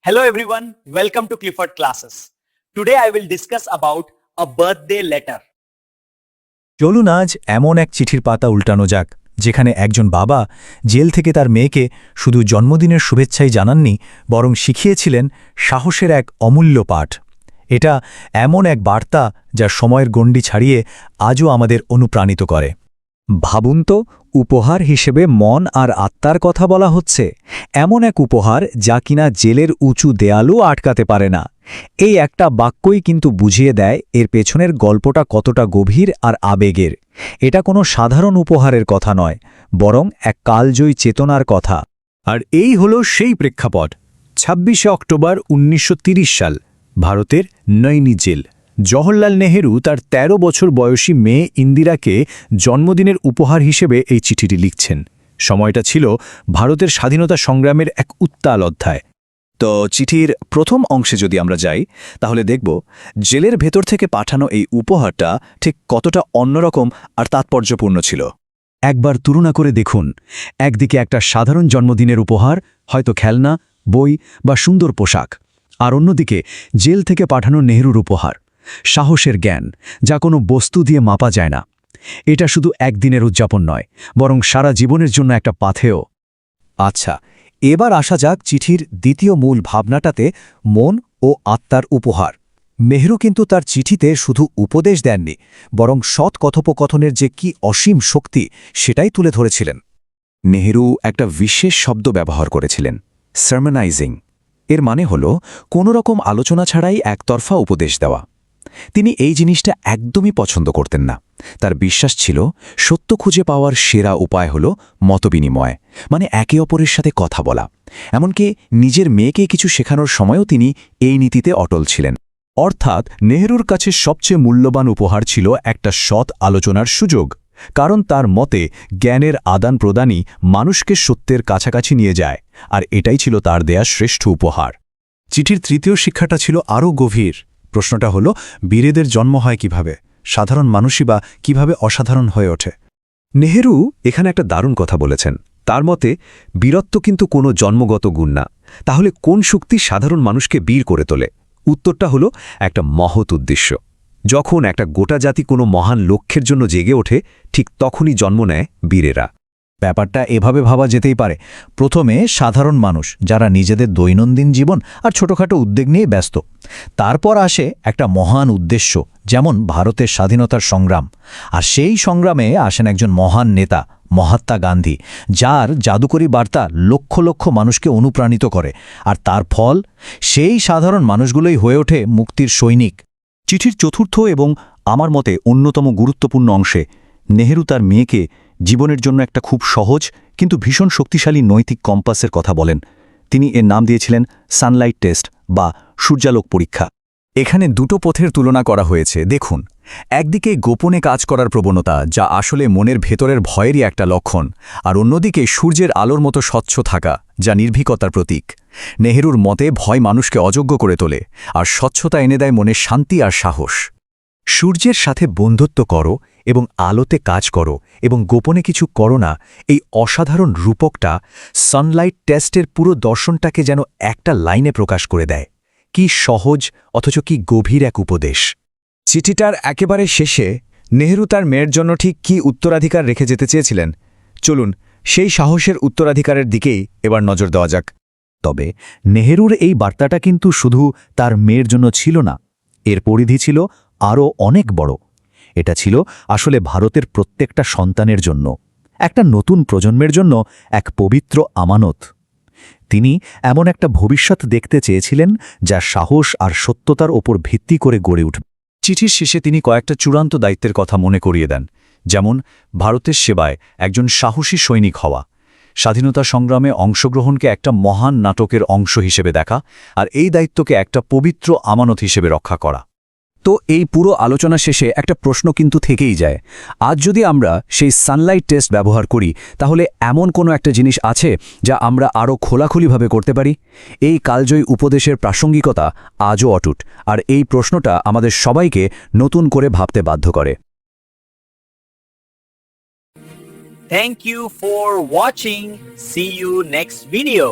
Hello everyone, welcome to Clifford Classes. Today I will discuss about a birthday letter. চলুন আজ এমন এক চিঠির পাতা উল্টানো যাক যেখানে একজন বাবা জেল থেকে তার মেয়েকে শুধু জন্মদিনের শুভেচ্ছাই জানাননি বরং শিখিয়েছিলেন সাহসের এক অমূল্য পাঠ। এটা এমন এক বার্তা যা সময়ের গণ্ডি ছাড়িয়ে আজও আমাদের অনুপ্রাণিত করে। ভাবুন তো, উপহার হিসেবে মন আর আত্মার কথা বলা হচ্ছে, এমন এক উপহার যা কিনা জেলের উঁচু দেয়ালও আটকাতে পারে না। এই একটা বাক্যই কিন্তু বুঝিয়ে দেয় এর পেছনের গল্পটা কতটা গভীর আর আবেগের। এটা কোনো সাধারণ উপহারের কথা নয়, বরং এক কালজয়ী চেতনার কথা। আর এই হলো সেই প্রেক্ষাপট। ২৬শে অক্টোবর ১৯৩০ সাল, ভারতের নৈনি জেল। জওহরলাল নেহেরু তার ১৩ বছর বয়সী মেয়ে ইন্দিরাকে জন্মদিনের উপহার হিসেবে এই চিঠিটি লিখছেন। সময়টা ছিল ভারতের স্বাধীনতা সংগ্রামের এক উত্তাল অধ্যায়। তো চিঠির প্রথম অংশে যদি আমরা যাই, তাহলে দেখব জেলের ভেতর থেকে পাঠানো এই উপহারটা ঠিক কতটা অন্যরকম আর তাৎপর্যপূর্ণ ছিল। একবার তুলনা করে দেখুন, একদিকে একটা সাধারণ জন্মদিনের উপহার, হয়তো খেলনা, বই বা সুন্দর পোশাক, আর অন্যদিকে জেল থেকে পাঠানো নেহরুর উপহার, সাহসের জ্ঞান, যা কোনো বস্তু দিয়ে মাপা যায় না। এটা শুধু একদিনের উদযাপন নয়, বরং সারা জীবনের জন্য একটা পাথেয়। আচ্ছা, এবার আসা যাক চিঠির দ্বিতীয় মূল ভাবনাটাতে, মন ও আত্মার উপহার। নেহরু কিন্তু তার চিঠিতে শুধু উপদেশ দেননি, বরং সৎ কথোপকথনের যে কি অসীম শক্তি সেটাই তুলে ধরেছিলেন। নেহরু একটা বিশেষ শব্দ ব্যবহার করেছিলেন, সারমনাইজিং। এর মানে হল কোনো রকম আলোচনা ছাড়াই একতরফা উপদেশ দেওয়া। তিনি এই জিনিসটা একদমই পছন্দ করতেন না। তার বিশ্বাস ছিল সত্য খুঁজে পাওয়ার সেরা উপায় হল মতবিনিময়, মানে একে অপরের সাথে কথা বলা। এমনকি নিজের মেয়েকে কিছু শেখানোর সময়ও তিনি এই নীতিতে অটল ছিলেন। অর্থাৎ নেহরুর কাছে সবচেয়ে মূল্যবান উপহার ছিল একটা সৎ আলোচনার সুযোগ, কারণ তার মতে জ্ঞানের আদান প্রদানই মানুষকে সত্যের কাছাকাছি নিয়ে যায়, আর এটাই ছিল তার দেয়া শ্রেষ্ঠ উপহার। চিঠির তৃতীয় শিক্ষাটা ছিল আরও গভীর। প্রশ্নটা হলো, বীরেদের জন্ম হয় কিভাবে? সাধারণ মানুষই বা কিভাবে অসাধারণ হয়ে ওঠে? নেহরু এখানে একটা দারুণ কথা বলেছেন। তার মতে বীরত্ব কিন্তু কোনো জন্মগত গুণ না। তাহলে কোন শক্তি সাধারণ মানুষকে বীর করে তোলে? উত্তরটা হলো একটা মহৎ উদ্দেশ্য। যখন একটা গোটা জাতি কোনো মহান লক্ষ্যের জন্য জেগে ওঠে, ঠিক তখনই জন্ম নেয় বীরেরা। ব্যাপারটা এভাবে ভাবা যেতেই পারে, প্রথমে সাধারণ মানুষ যারা নিজেদের দৈনন্দিন জীবন আর ছোটখাটো উদ্যোগ নিয়ে ব্যস্ত, তারপর আসে একটা মহান উদ্দেশ্য, যেমন ভারতের স্বাধীনতার সংগ্রাম। আর সেই সংগ্রামে আসেন একজন মহান নেতা, মহাত্মা গান্ধী, যার জাদুকরী বার্তা লক্ষ লক্ষ মানুষকে অনুপ্রাণিত করে। আর তার ফল, সেই সাধারণ মানুষগুলোই হয়ে ওঠে মুক্তির সৈনিক। চিঠির চতুর্থ এবং আমার মতে অন্যতম গুরুত্বপূর্ণ অংশে নেহরু তার মেয়েকে জীবনের জন্য একটা খুব সহজ কিন্তু ভীষণ শক্তিশালী নৈতিক কম্পাসের কথা বলেন। তিনি এর নাম দিয়েছিলেন সানলাইট টেস্ট বা সূর্যালোক পরীক্ষা। এখানে দুটো পথের তুলনা করা হয়েছে। দেখুন, একদিকে গোপনে কাজ করার প্রবণতা, যা আসলে মনের ভেতরের ভয়েরই একটা লক্ষণ, আর অন্যদিকে সূর্যের আলোর মতো স্বচ্ছ থাকা, যা নির্ভীকতার প্রতীক। নেহরুর মতে ভয় মানুষকে অযোগ্য করে তোলে, আর স্বচ্ছতা এনে দেয় মনে শান্তি আর সাহস। সূর্যের সাথে বন্ধুত্ব করো এবং আলোতে কাজ করো এবং গোপনে কিছু করো না, এই অসাধারণ রূপকটা সানলাইট টেস্টের পুরো দর্শনটাকে যেন একটা লাইনে প্রকাশ করে দেয়। কি সহজ অথচ কি গভীর এক উপদেশ। চিঠিটার একেবারে শেষে নেহরু তার মেয়ের জন্য ঠিক কী উত্তরাধিকার রেখে যেতে চেয়েছিলেন, চলুন সেই সাহসের উত্তরাধিকারের দিকেই এবার নজর দেওয়া যাক। তবে নেহরুর এই বার্তাটা কিন্তু শুধু তার মেয়ের জন্য ছিল না, এর পরিধি ছিল আরও অনেক বড়। এটা ছিল আসলে ভারতের প্রত্যেকটা সন্তানের জন্য, একটা নতুন প্রজন্মের জন্য এক পবিত্র আমানত। তিনি এমন একটা ভবিষ্যৎ দেখতে চেয়েছিলেন যা সাহস আর সত্যতার ওপর ভিত্তি করে গড়ে উঠবে। চিঠির শেষে তিনি কয়েকটা চূড়ান্ত দায়িত্বের কথা মনে করিয়ে দেন, যেমন ভারতের সেবায় একজন সাহসী সৈনিক হওয়া, স্বাধীনতা সংগ্রামে অংশগ্রহণকে একটা মহান নাটকের অংশ হিসেবে দেখা, আর এই দায়িত্বকে একটা পবিত্র আমানত হিসেবে রক্ষা করা। তো এই পুরো আলোচনা শেষে একটা প্রশ্ন কিন্তু থেকেই যায়, আজ যদি আমরা সেই সানলাইট টেস্ট ব্যবহার করি, তাহলে এমন কোনো একটা জিনিস আছে যা আমরা আরও খোলাখুলিভাবে করতে পারি? এই কালজয়ী উপদেশের প্রাসঙ্গিকতা আজও অটুট, আর এই প্রশ্নটা আমাদের সবাইকে নতুন করে ভাবতে বাধ্য করে। Thank you for watching. See you next video.